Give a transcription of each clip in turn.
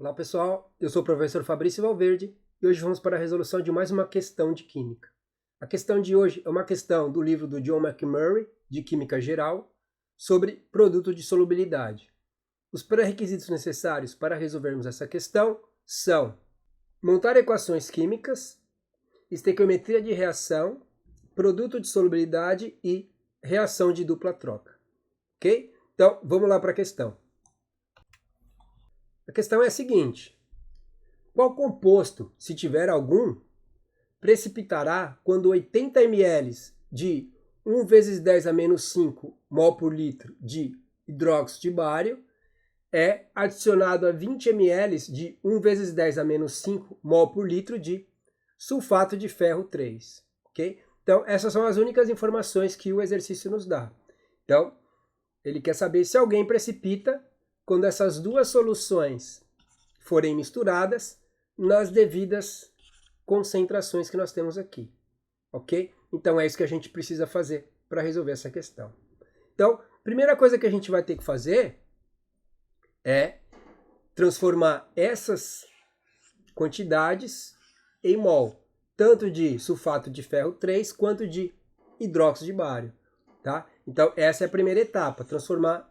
Olá pessoal, eu sou o professor Fabrício Valverde e hoje vamos para a resolução de mais uma questão de Química. A questão de hoje é uma questão do livro do John McMurray, de Química Geral, sobre produto de solubilidade. Os pré-requisitos necessários para resolvermos essa questão são montar equações químicas, estequiometria de reação, produto de solubilidade e reação de dupla troca. Ok? Então, vamos lá para a questão. A questão é a seguinte: qual composto, se tiver algum, precipitará quando 80 ml de 1 vezes 10 a menos 5 mol por litro de hidróxido de bário é adicionado a 20 ml de 1 vezes 10 a menos 5 mol por litro de sulfato de ferro 3. Okay? Então, essas são as únicas informações que o exercício nos dá. Então, ele quer saber se alguém precipita quando essas duas soluções forem misturadas nas devidas concentrações que nós temos aqui, ok? Então é isso que a gente precisa fazer para resolver essa questão. Então, primeira coisa que a gente vai ter que fazer é transformar essas quantidades em mol, tanto de sulfato de ferro 3 quanto de hidróxido de bário, tá? Então essa é a primeira etapa, transformar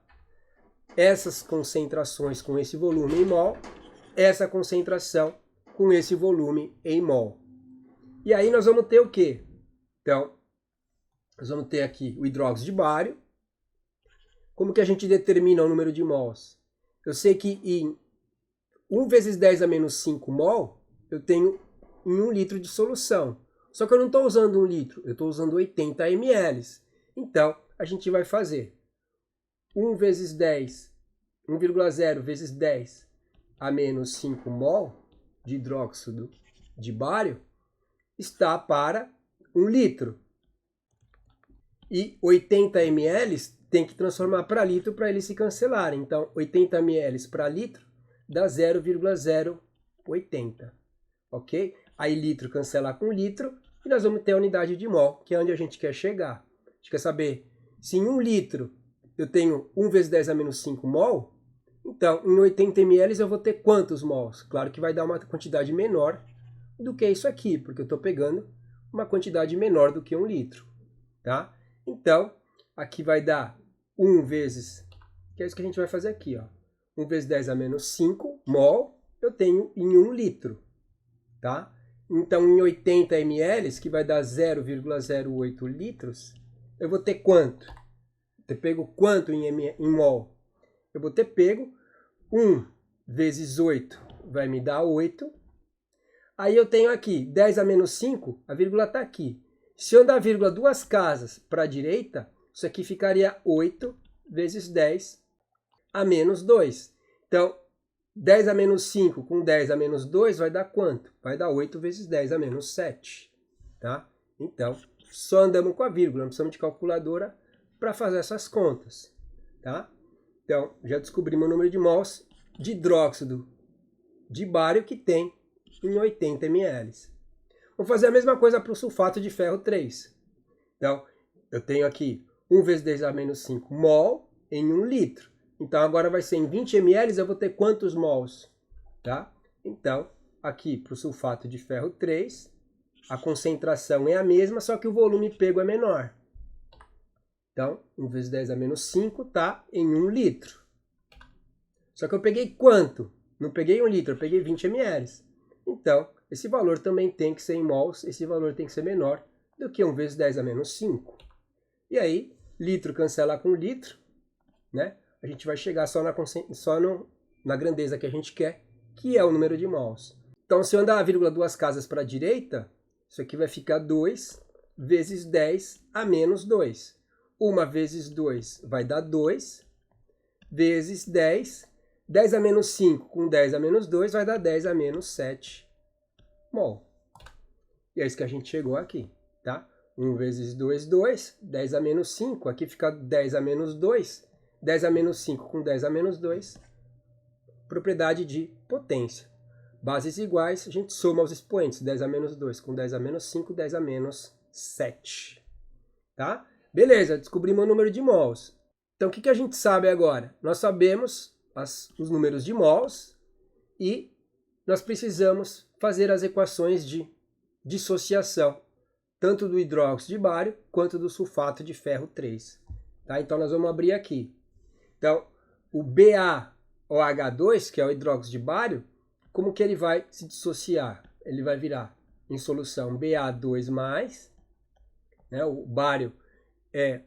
essas concentrações com esse volume em mol, essa concentração com esse volume em mol. E aí nós vamos ter o quê? Então, nós vamos ter aqui o hidróxido de bário. Como que a gente determina o número de mols? Eu sei que em 1 vezes 10 a menos 5 mol, eu tenho em 1 litro de solução. Só que eu não estou usando 1 litro, eu estou usando 80 ml. Então, a gente vai fazer 1 vezes 10, 1,0 vezes 10 a menos 5 mol de hidróxido de bário está para 1 litro. E 80 ml tem que transformar para litro para eles se cancelarem. Então, 80 ml para litro dá 0,080. Ok? Aí litro cancela com litro e nós vamos ter a unidade de mol, que é onde a gente quer chegar. A gente quer saber se em 1 litro eu tenho 1 vezes 10 a menos 5 mol, então em 80 ml eu vou ter quantos mols? Claro que vai dar uma quantidade menor do que isso aqui, porque eu estou pegando uma quantidade menor do que 1 litro. Tá? Então, aqui vai dar 1 vezes, que é isso que a gente vai fazer aqui, ó. 1 vezes 10 a menos 5 mol, eu tenho em 1 litro. Tá? Então, em 80 ml, que vai dar 0,08 litros, eu vou ter quanto? Eu pego quanto em mol? Eu vou ter pego 1 vezes 8 vai me dar 8. Aí eu tenho aqui 10 a menos 5, a vírgula está aqui. Se eu dar a vírgula 2 casas para a direita, isso aqui ficaria 8 vezes 10 a menos 2. Então, 10 a menos 5 com 10 a menos 2 vai dar quanto? Vai dar 8 vezes 10 a menos 7. Tá? Então, só andamos com a vírgula, não precisamos de calculadora para fazer essas contas. Tá? Então, já descobrimos o número de mols de hidróxido de bário que tem em 80 ml. Vou fazer a mesma coisa para o sulfato de ferro 3. Então, eu tenho aqui 1 vezes 10 a menos 5 mol em 1 litro. Então, agora vai ser em 20 ml, eu vou ter quantos mols? Tá? Então, aqui para o sulfato de ferro 3, a concentração é a mesma, só que o volume pego é menor. Então, 1 vezes 10 a menos 5 está em 1 litro. Só que eu peguei quanto? Não peguei 1 litro, eu peguei 20 ml. Então, esse valor também tem que ser em mols, esse valor tem que ser menor do que 1 vezes 10 a menos 5. E aí, litro cancela com litro, né? A gente vai chegar só na grandeza que a gente quer, que é o número de mols. Então, se eu andar a vírgula 2 casas para a direita, isso aqui vai ficar 2 vezes 10 a menos 2. 1 vezes 2 vai dar 2, vezes 10. 10 a menos 5 com 10 a menos 2 vai dar 10 a menos 7 mol. E é isso que a gente chegou aqui, tá? 1 vezes 2, 2. 10 a menos 5, aqui fica 10 a menos 2. 10 a menos 5 com 10 a menos 2. Propriedade de potência. Bases iguais, a gente soma os expoentes. 10 a menos 2 com 10 a menos 5, 10 a menos 7. Tá? Beleza, descobrimos o número de mols. Então, o que a gente sabe agora? Nós sabemos os números de mols E nós precisamos fazer as equações de dissociação, tanto do hidróxido de bário quanto do sulfato de ferro 3. Tá? Então nós vamos abrir aqui. Então, o BaOH2, que é o hidróxido de bário, como que ele vai se dissociar? Ele vai virar em solução Ba2+, né? O bário é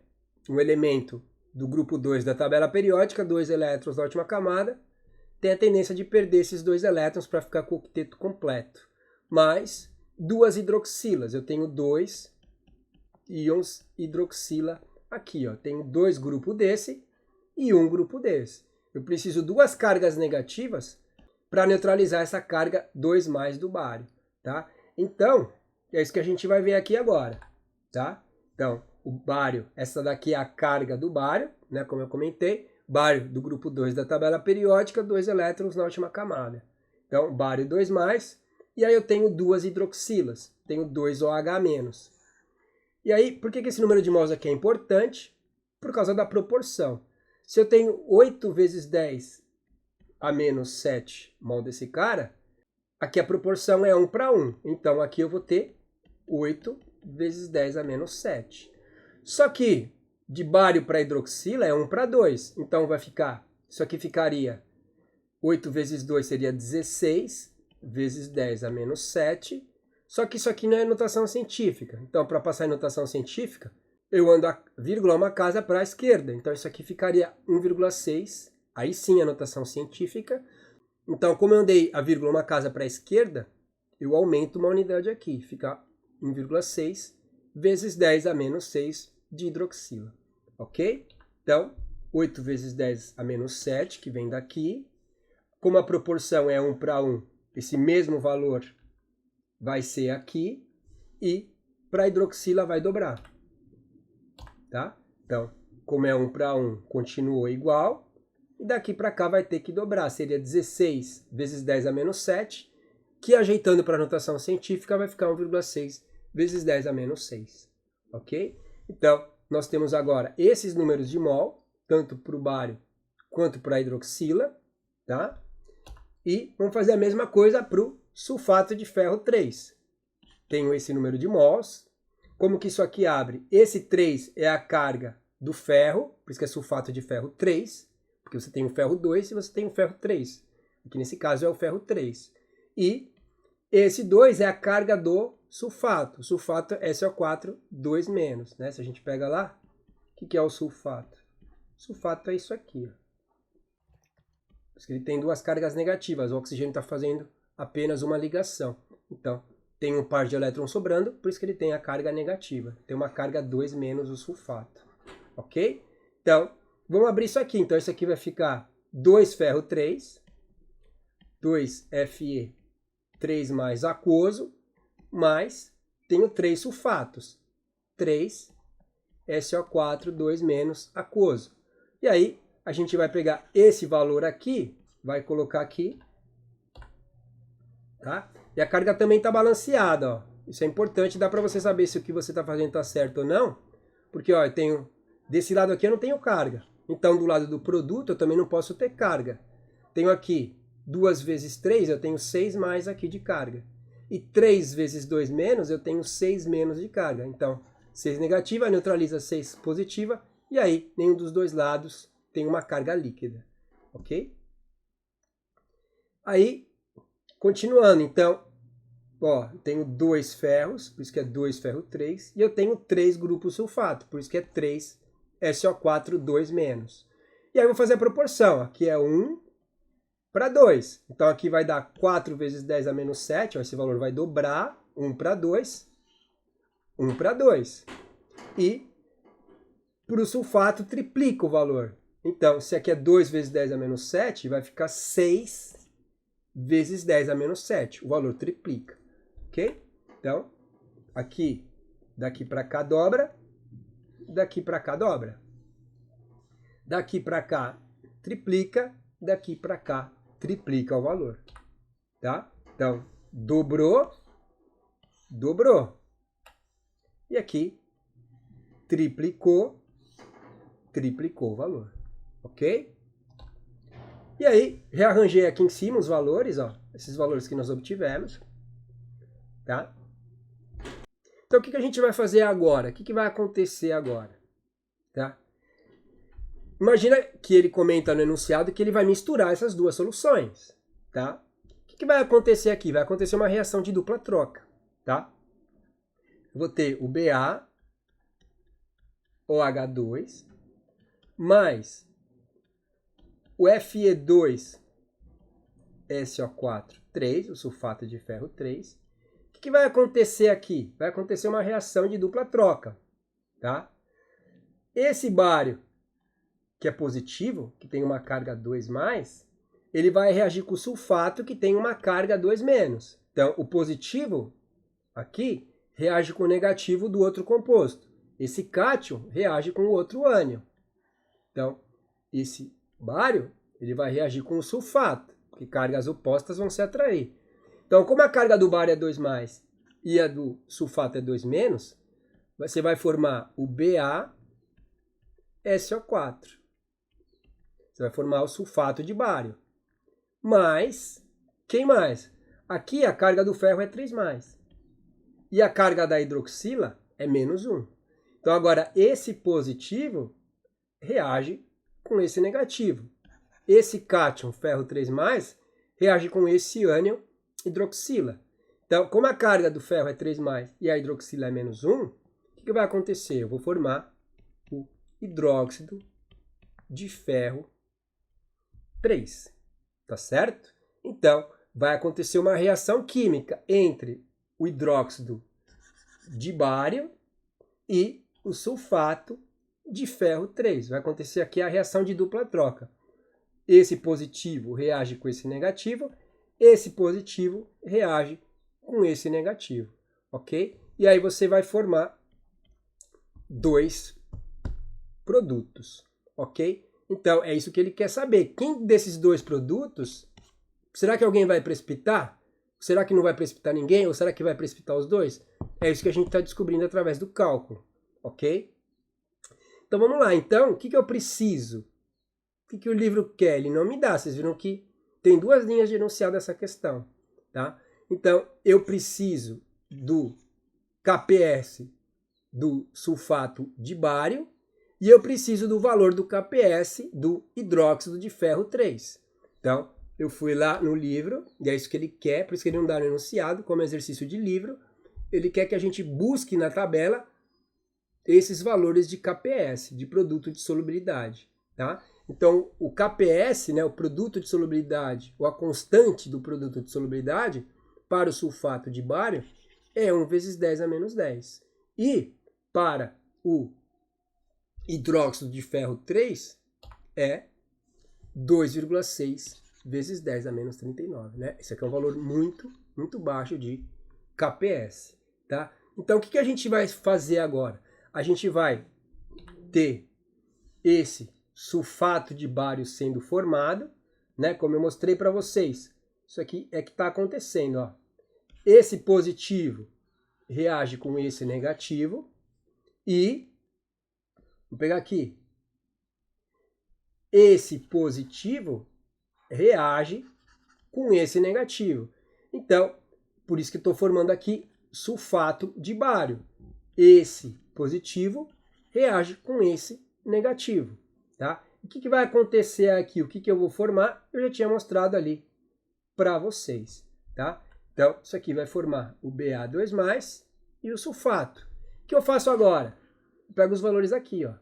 um elemento do grupo 2 da tabela periódica, 2 elétrons na última camada, tem a tendência de perder esses 2 elétrons para ficar com o octeto completo. Mais 2 hidroxilas, eu tenho 2 íons hidroxila aqui, ó. Tenho 2 grupos desse e 1 grupo desse. Eu preciso 2 cargas negativas para neutralizar essa carga 2+ do bário, tá? Então, é isso que a gente vai ver aqui agora, tá? Então, o bário, essa daqui é a carga do bário, né, como eu comentei, bário do grupo 2 da tabela periódica, 2 elétrons na última camada. Então, bário 2+, e aí eu tenho 2 hidroxilas, tenho 2 OH-. E aí, por que esse número de mols aqui é importante? Por causa da proporção. Se eu tenho 8 vezes 10 a menos 7 mol desse cara, aqui a proporção é 1 para 1. Então, aqui eu vou ter 8 vezes 10 a menos 7. Só que de bário para hidroxila é 1 para 2. Então, vai ficar, isso aqui ficaria 8 vezes 2 seria 16 vezes 10 a menos 7. Só que isso aqui não é notação científica. Então, para passar em notação científica, eu ando a vírgula uma casa para a esquerda. Então, isso aqui ficaria 1,6. Aí sim a notação científica. Então, como eu andei a vírgula uma casa para a esquerda, eu aumento uma unidade aqui. Fica 1,6 vezes 10 a menos 6 de hidroxila. Ok? Então, 8 vezes 10 a menos 7, que vem daqui. Como a proporção é 1 para 1, esse mesmo valor vai ser aqui. E para a hidroxila vai dobrar. Tá? Então, como é 1 para 1, continuou igual. E daqui para cá vai ter que dobrar. Seria 16 vezes 10 a menos 7, que ajeitando para a notação científica vai ficar 1,6 vezes 10 a menos 6. Ok? Então, nós temos agora esses números de mol, tanto para o bário quanto para a hidroxila. Tá? E vamos fazer a mesma coisa para o sulfato de ferro 3. Tenho esse número de mols. Como que isso aqui abre? Esse 3 é a carga do ferro, por isso que é sulfato de ferro 3, porque você tem o ferro 2 e você tem o ferro 3. Aqui nesse caso é o ferro 3. E esse 2 é a carga do sulfato. O sulfato é SO4, 2-. Né? Se a gente pega lá, o que é o sulfato? O sulfato é isso aqui. Ó. Por isso que ele tem 2 cargas negativas. O oxigênio está fazendo apenas uma ligação. Então, tem um par de elétrons sobrando, por isso que ele tem a carga negativa. Tem uma carga 2- o sulfato. Ok? Então, vamos abrir isso aqui. Então, isso aqui vai ficar 2 ferro 3, 2 Fe 3+ aquoso, mais tenho 3 sulfatos, 3 SO4, 2- aquoso. E aí, a gente vai pegar esse valor aqui, vai colocar aqui, tá? E a carga também está balanceada, ó. Isso é importante, dá para você saber se o que você está fazendo está certo ou não, porque ó, eu tenho, desse lado aqui eu não tenho carga. Então, do lado do produto, eu também não posso ter carga. Tenho aqui 2 vezes 3, eu tenho 6+ aqui de carga. E 3 vezes 2-, eu tenho 6- de carga. Então, 6 negativa neutraliza 6 positiva, e aí nenhum dos dois lados tem uma carga líquida. Ok? Aí, continuando, então, ó, eu tenho 2 ferros, por isso que é 2 ferro 3, e eu tenho 3 grupos sulfato, por isso que é 3 SO4, 2-. E aí eu vou fazer a proporção, aqui é 1 para 2. Então aqui vai dar 4 vezes 10 a menos 7, ó, esse valor vai dobrar, 1 para 2, 1 para 2. E para o sulfato triplica o valor. Então, se aqui é 2 vezes 10 a menos 7, vai ficar 6 vezes 10 a menos 7. O valor triplica. Ok? Então, aqui, daqui para cá dobra, daqui para cá dobra. Daqui para cá triplica, daqui para cá triplica o valor. Tá? Então, dobrou, dobrou. E aqui, triplicou, triplicou o valor. Ok? E aí, rearranjei aqui em cima os valores, ó, esses valores que nós obtivemos, tá? Então, o que a gente vai fazer agora? O que vai acontecer agora? Tá? Imagina que ele comenta no enunciado que ele vai misturar essas duas soluções, tá? O que vai acontecer aqui? Vai acontecer uma reação de dupla troca, tá? Eu vou ter o BaOH2 mais o Fe2SO4 3, o sulfato de ferro 3. O que vai acontecer aqui? Vai acontecer uma reação de dupla troca, tá? Esse bário, que é positivo, que tem uma carga 2+, ele vai reagir com o sulfato, que tem uma carga 2-. Então, o positivo aqui reage com o negativo do outro composto. Esse cátion reage com o outro ânion. Então, esse bário, ele vai reagir com o sulfato, porque cargas opostas vão se atrair. Então, como a carga do bário é 2+, e a do sulfato é 2-, você vai formar o BaSO4. Você vai formar o sulfato de bário. Mas, quem mais? Aqui a carga do ferro é 3+. E a carga da hidroxila é -1. Então agora esse positivo reage com esse negativo. Esse cátion, ferro 3+, reage com esse ânion, hidroxila. Então, como a carga do ferro é 3+, e a hidroxila é -1, o que vai acontecer? Eu vou formar o hidróxido de ferro 3, tá certo? Então, vai acontecer uma reação química entre o hidróxido de bário e o sulfato de ferro 3. Vai acontecer aqui a reação de dupla troca. Esse positivo reage com esse negativo, esse positivo reage com esse negativo, ok? E aí você vai formar dois produtos, ok? Então, é isso que ele quer saber. Quem desses dois produtos, será que alguém vai precipitar? Será que não vai precipitar ninguém? Ou será que vai precipitar os dois? É isso que a gente está descobrindo através do cálculo, ok? Então, vamos lá. Então, o que eu preciso? O que o livro quer? Ele não me dá. Vocês viram que tem duas linhas de enunciado dessa questão, tá? Então, eu preciso do KPS do sulfato de bário, e eu preciso do valor do KPS do hidróxido de ferro 3. Então, eu fui lá no livro, e é isso que ele quer, por isso que ele não dá no enunciado, como exercício de livro. Ele quer que a gente busque na tabela esses valores de KPS, de produto de solubilidade, tá? Então, o KPS, né, o produto de solubilidade, ou a constante do produto de solubilidade, para o sulfato de bário, é 1 vezes 10 a menos 10. E para o hidróxido de ferro 3 é 2,6 vezes 10 a menos 39, né? Esse aqui é um valor muito, muito baixo de KPS, tá? Então, o que a gente vai fazer agora? A gente vai ter esse sulfato de bário sendo formado, né? Como eu mostrei para vocês. Isso aqui é que está acontecendo, ó. Esse positivo reage com esse negativo e, vou pegar aqui, esse positivo reage com esse negativo. Então, por isso que estou formando aqui sulfato de bário. Esse positivo reage com esse negativo, tá? O que vai acontecer aqui? O que eu vou formar? Eu já tinha mostrado ali para vocês, tá? Então, isso aqui vai formar o Ba2+, e o sulfato. O que eu faço agora? Eu pego os valores aqui, ó.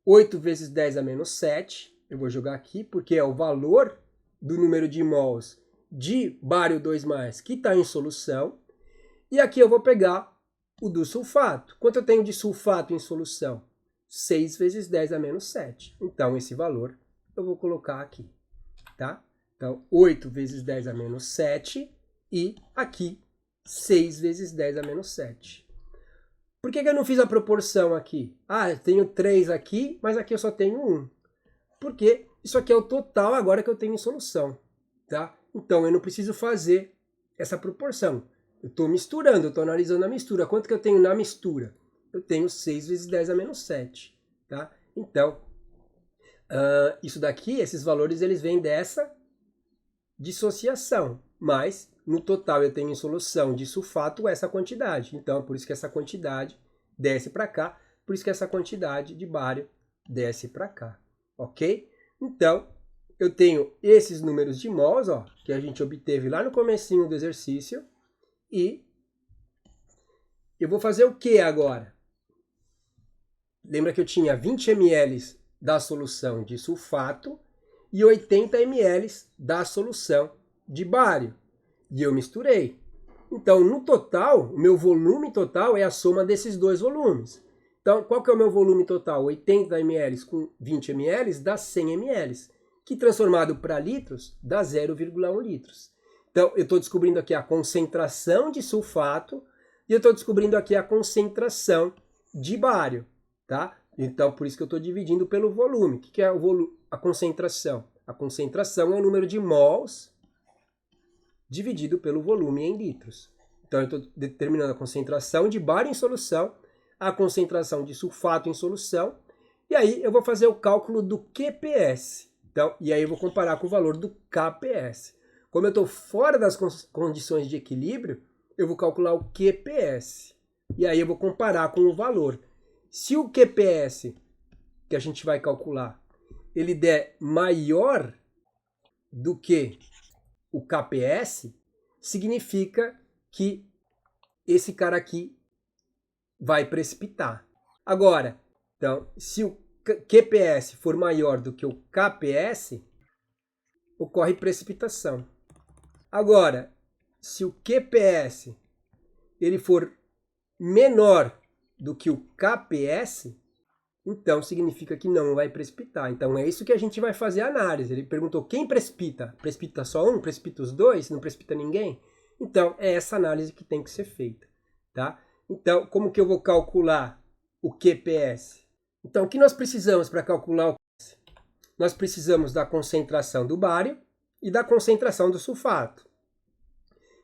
8 vezes 10 a menos 7, eu vou jogar aqui, porque é o valor do número de mols de bário 2+, que está em solução. E aqui eu vou pegar o do sulfato. Quanto eu tenho de sulfato em solução? 6 vezes 10 a menos 7. Então, esse valor eu vou colocar aqui, tá? Então, 8 vezes 10 a menos 7 e aqui 6 vezes 10 a menos 7. Por que eu não fiz a proporção aqui? Ah, eu tenho 3 aqui, mas aqui eu só tenho 1. Porque isso aqui é o total agora que eu tenho em solução, tá? Então, eu não preciso fazer essa proporção. Eu estou misturando, eu estou analisando a mistura. Quanto que eu tenho na mistura? Eu tenho 6 vezes 10 a menos 7, tá? Então, Isso daqui, esses valores, eles vêm dessa dissociação, mas no total eu tenho em solução de sulfato essa quantidade. Então, por isso que essa quantidade desce para cá, por isso que essa quantidade de bário desce para cá, ok? Então, eu tenho esses números de mols, ó, que a gente obteve lá no comecinho do exercício, e eu vou fazer o que agora? Lembra que eu tinha 20 ml da solução de sulfato e 80 ml da solução de bário. E eu misturei. Então, no total, o meu volume total é a soma desses dois volumes. Então, qual que é o meu volume total? 80 ml com 20 ml dá 100 ml, que transformado para litros dá 0,1 litros. Então, eu estou descobrindo aqui a concentração de sulfato e eu estou descobrindo aqui a concentração de bário, tá? Então, por isso que eu estou dividindo pelo volume. O que é a concentração? A concentração é o número de mols dividido pelo volume em litros. Então, eu estou determinando a concentração de bário em solução, a concentração de sulfato em solução, e aí eu vou fazer o cálculo do QPS. Então, e aí eu vou comparar com o valor do KPS. Como eu estou fora das condições de equilíbrio, eu vou calcular o QPS. E aí eu vou comparar com o valor. Se o QPS que a gente vai calcular, ele der maior do que o KPS, significa que esse cara aqui vai precipitar. Agora, então, se o QPS for maior do que o KPS, ocorre precipitação. Agora, se o QPS ele for menor do que o KPS, então significa que não vai precipitar. Então é isso que a gente vai fazer a análise. Ele perguntou quem precipita? Precipita só um? Precipita os dois? Não precipita ninguém? Então é essa análise que tem que ser feita, tá? Então, como que eu vou calcular o QPS? Então, o que nós precisamos para calcular o QPS? Nós precisamos da concentração do bário e da concentração do sulfato.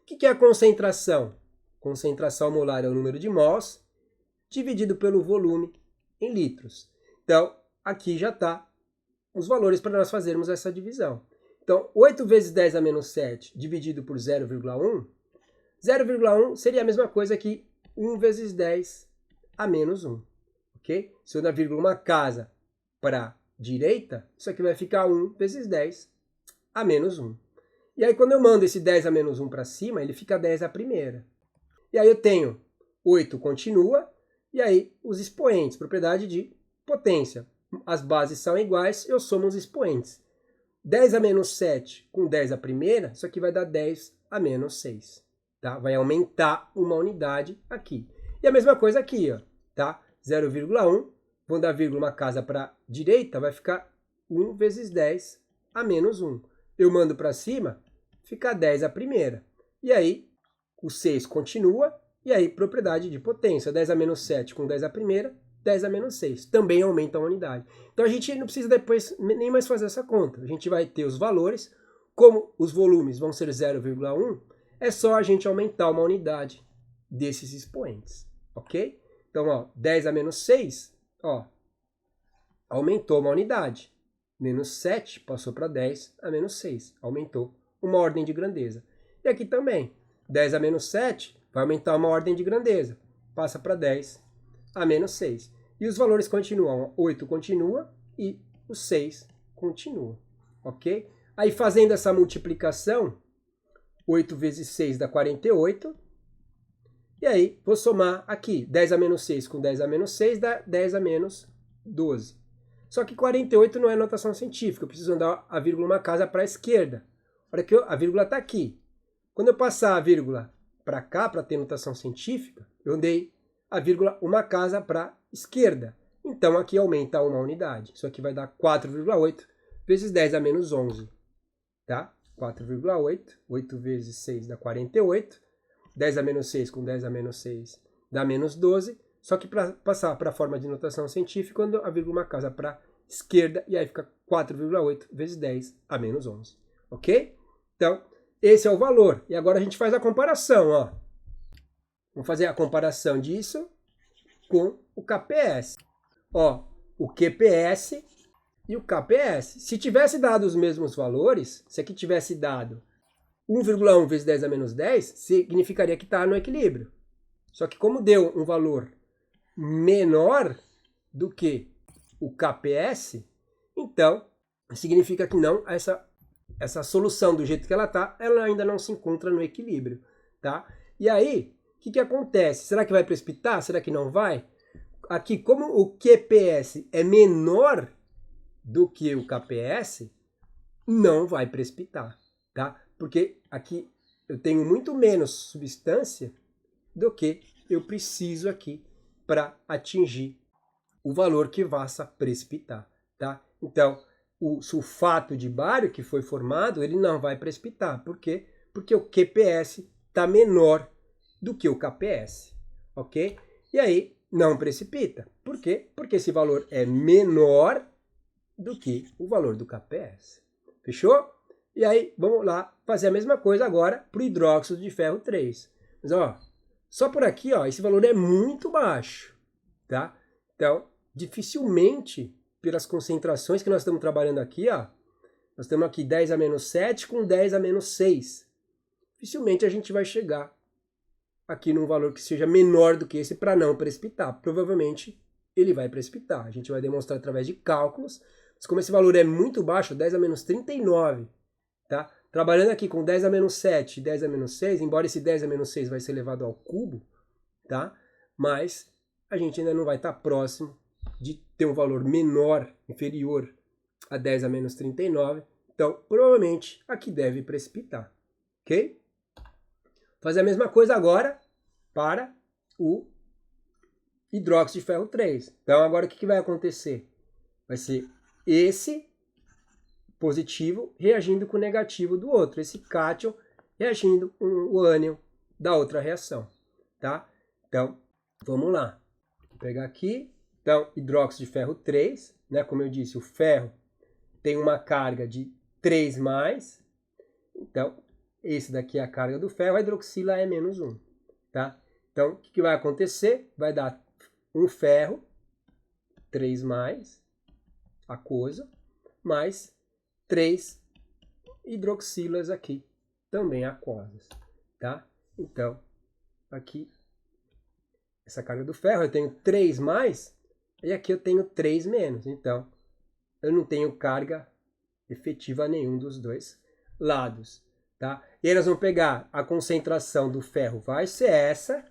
O que é a concentração? Concentração molar é o número de mols dividido pelo volume em litros. Então, aqui já está os valores para nós fazermos essa divisão. Então, 8 vezes 10 a menos 7 dividido por 0,1, 0,1 seria a mesma coisa que 1 vezes 10 a menos 1. Ok? Se eu dar vírgula uma casa para a direita, isso aqui vai ficar 1 vezes 10 a menos 1. E aí, quando eu mando esse 10 a menos 1 para cima, ele fica 10 a primeira. E aí eu tenho 8 continua, e aí os expoentes, propriedade de potência. As bases são iguais, eu somo os expoentes. 10 a menos 7 com 10 a primeira, isso aqui vai dar 10 a menos 6. Tá? Vai aumentar uma unidade aqui. E a mesma coisa aqui, ó, tá? 0,1, vou dar vírgula uma casa para a direita, vai ficar 1 vezes 10 a menos 1. Eu mando para cima, fica 10 a primeira. E aí, o 6 continua, e aí propriedade de potência. 10 a menos 7 com 10 a primeira, 10 a menos 6. Também aumenta a unidade. Então a gente não precisa depois nem mais fazer essa conta. A gente vai ter os valores, como os volumes vão ser 0,1, é só a gente aumentar uma unidade desses expoentes. Ok? Então, ó, 10 a menos 6, ó, aumentou uma unidade. Menos 7 passou para 10 a menos 6. Aumentou uma ordem de grandeza. E aqui também, 10 a menos 7 vai aumentar uma ordem de grandeza. Passa para 10 a menos 6. E os valores continuam. 8 continua e o 6 continua. Ok? Aí fazendo essa multiplicação, 8 vezes 6 dá 48. E aí vou somar aqui. 10 a menos 6 com 10 a menos 6 dá 10 a menos 12. Só que 48 não é notação científica. Eu preciso andar a vírgula uma casa para a esquerda. Olha que a vírgula está aqui. Quando eu passar a vírgula para cá, para ter notação científica, eu andei a vírgula uma casa para a esquerda. Então aqui aumenta uma unidade. Isso aqui vai dar 4,8 vezes 10 a menos 11. Tá? 4,8. 8 vezes 6 dá 48. 10 a menos 6 com 10 a menos 6 dá menos 12. Só que para passar para a forma de notação científica, eu ando a vírgula uma casa para a esquerda, e aí fica 4,8 vezes 10 a menos 11. Ok? Então, esse é o valor. E agora a gente faz a comparação, ó. Vamos fazer a comparação disso com o KPS. Ó, o QPS e o KPS. Se tivesse dado os mesmos valores, se aqui tivesse dado 1,1 vezes 10 a menos 10, significaria que está no equilíbrio. Só que como deu um valor menor do que o KPS, então significa que não, essa solução do jeito que ela está, ela ainda não se encontra no equilíbrio, tá? E aí, o que acontece? Será que vai precipitar? Será que não vai? Aqui, como o QPS é menor do que o KPS, não vai precipitar, tá? Porque aqui eu tenho muito menos substância do que eu preciso aqui para atingir o valor que faça precipitar, tá? Então, o sulfato de bário que foi formado, ele não vai precipitar. Por quê? Porque o QPS está menor do que o KPS, ok? E aí, não precipita. Por quê? Porque esse valor é menor do que o valor do KPS. Fechou? E aí, vamos lá fazer a mesma coisa agora para o hidróxido de ferro 3. Mas, ó, só por aqui, ó, esse valor é muito baixo, tá? Então, dificilmente, pelas concentrações que nós estamos trabalhando aqui, ó, nós temos aqui 10 a menos 7 com 10 a menos 6. Dificilmente a gente vai chegar aqui num valor que seja menor do que esse para não precipitar. Provavelmente ele vai precipitar. A gente vai demonstrar através de cálculos. Mas como esse valor é muito baixo, 10 a menos 39, tá? Trabalhando aqui com 10 a menos 7 e 10 a menos 6, embora esse 10 a menos 6 vai ser elevado ao cubo, tá? Mas a gente ainda não vai estar próximo de ter um valor menor, inferior a 10 a menos 39. Então, provavelmente, aqui deve precipitar, ok? Fazer a mesma coisa agora para o hidróxido de ferro 3. Então, agora o que vai acontecer? Vai ser esse positivo reagindo com o negativo do outro, esse cátion reagindo com o ânion da outra reação, tá? Então, vamos lá. Vou pegar aqui, então, hidróxido de ferro 3, né? Como eu disse, o ferro tem uma carga de 3+, então, esse daqui é a carga do ferro, a hidroxila é menos 1, tá? Então, o que vai acontecer? Vai dar um ferro, 3+, aquoso, mais 3 hidroxilas aqui, também aquosas, tá? Então, aqui, essa carga do ferro, eu tenho 3+, e aqui eu tenho 3-. Então, eu não tenho carga efetiva a nenhum dos dois lados, tá? E aí nós vamos pegar a concentração do ferro, vai ser essa,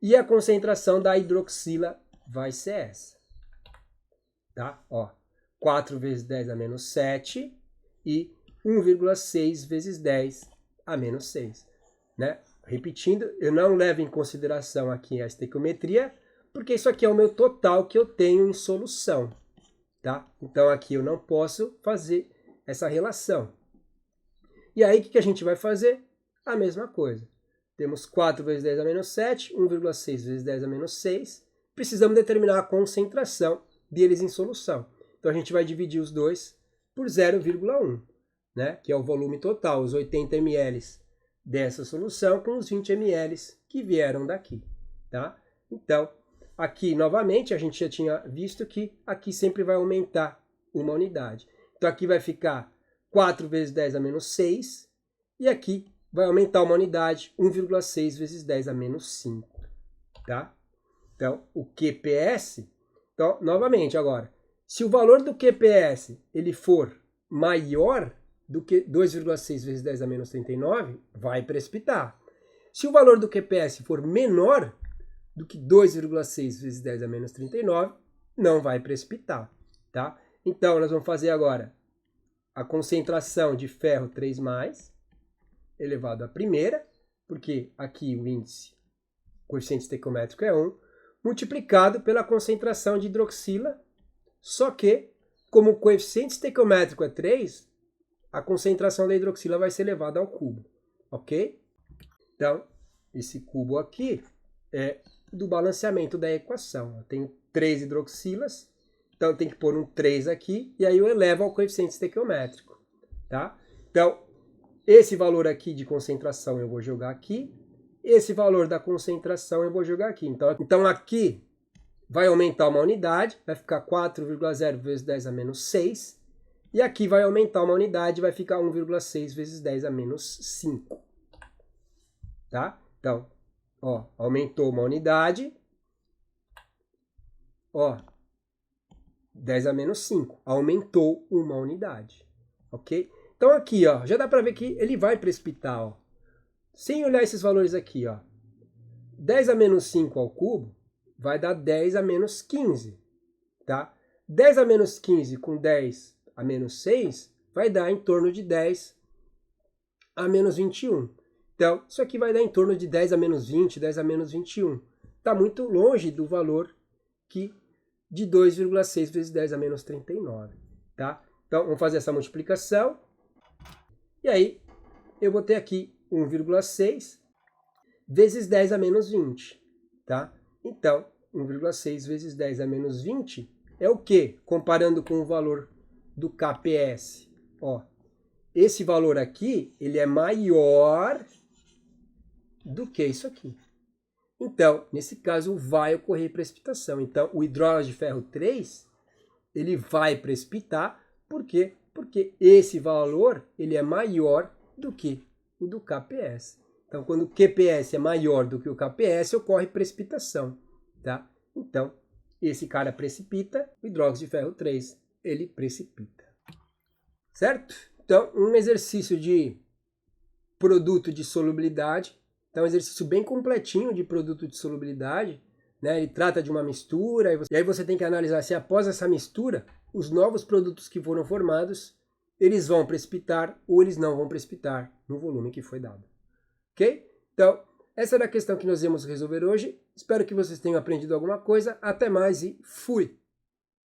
e a concentração da hidroxila vai ser essa, tá? Ó, 4 vezes 10 a menos 7 e 1,6 vezes 10 a menos 6, né? Repetindo, eu não levo em consideração aqui a estequiometria, porque isso aqui é o meu total que eu tenho em solução, tá? Então aqui eu não posso fazer essa relação. E aí o que a gente vai fazer? A mesma coisa. Temos 4 vezes 10 a menos 7, 1,6 vezes 10 a menos 6. Precisamos determinar a concentração deles em solução. Então a gente vai dividir os dois por 0,1, né? Que é o volume total, os 80 ml dessa solução com os 20 ml que vieram daqui, tá? Então, aqui novamente a gente já tinha visto que aqui sempre vai aumentar uma unidade. Então aqui vai ficar 4 vezes 10 a menos 6 e aqui vai aumentar uma unidade, 1,6 vezes 10 a menos 5, tá? Então, o QPS, então, novamente agora, se o valor do QPS ele for maior do que 2,6 vezes 10 a menos 39, vai precipitar. Se o valor do QPS for menor do que 2,6 vezes 10 a menos 39, não vai precipitar, tá? Então, nós vamos fazer agora a concentração de ferro 3+, elevado à primeira, porque aqui o índice, o coeficiente estequiométrico é 1, multiplicado pela concentração de hidroxila, só que, como o coeficiente estequiométrico é 3, a concentração da hidroxila vai ser elevada ao cubo, ok? Então, esse cubo aqui é do balanceamento da equação. Eu tenho 3 hidroxilas, então eu tenho que pôr um 3 aqui, e aí eu elevo ao coeficiente estequiométrico, tá? Então, esse valor aqui de concentração eu vou jogar aqui, esse valor da concentração eu vou jogar aqui. Então aqui vai aumentar uma unidade, vai ficar 4,0 vezes 10 a menos 6. E aqui vai aumentar uma unidade, vai ficar 1,6 vezes 10 a menos 5. Tá? Então, ó, aumentou uma unidade. Ó, 10 a menos 5. Aumentou uma unidade. Ok? Então aqui, ó, já dá para ver que ele vai precipitar, ó. Sem olhar esses valores aqui, ó. 10 a menos 5 ao cubo vai dar 10 a menos 15, tá? 10 a menos 15 com 10 a menos 6 vai dar em torno de 10 a menos 21. Então, isso aqui vai dar em torno de 10 a menos 20, 10 a menos 21. Está muito longe do valor de 2,6 vezes 10 a menos 39, tá? Então, vamos fazer essa multiplicação. E aí, eu vou ter aqui 1,6 vezes 10 a menos 20, tá? Então, 1,6 vezes 10 a menos 20 é o quê? Comparando com o valor do KPS. Ó, esse valor aqui, ele é maior do que isso aqui. Então, nesse caso, vai ocorrer precipitação. Então, o hidróxido de ferro 3, ele vai precipitar. Por quê? Porque esse valor, ele é maior do que o do KPS. Então, quando o QPS é maior do que o KPS, ocorre precipitação, tá? Então, esse cara precipita, o hidróxido de ferro 3, ele precipita. Certo? Então, um exercício de produto de solubilidade. Então, é um exercício bem completinho de produto de solubilidade, né? Ele trata de uma mistura, e aí você tem que analisar se após essa mistura, os novos produtos que foram formados, eles vão precipitar ou eles não vão precipitar no volume que foi dado. Ok? Então, essa era a questão que nós íamos resolver hoje. Espero que vocês tenham aprendido alguma coisa. Até mais e fui!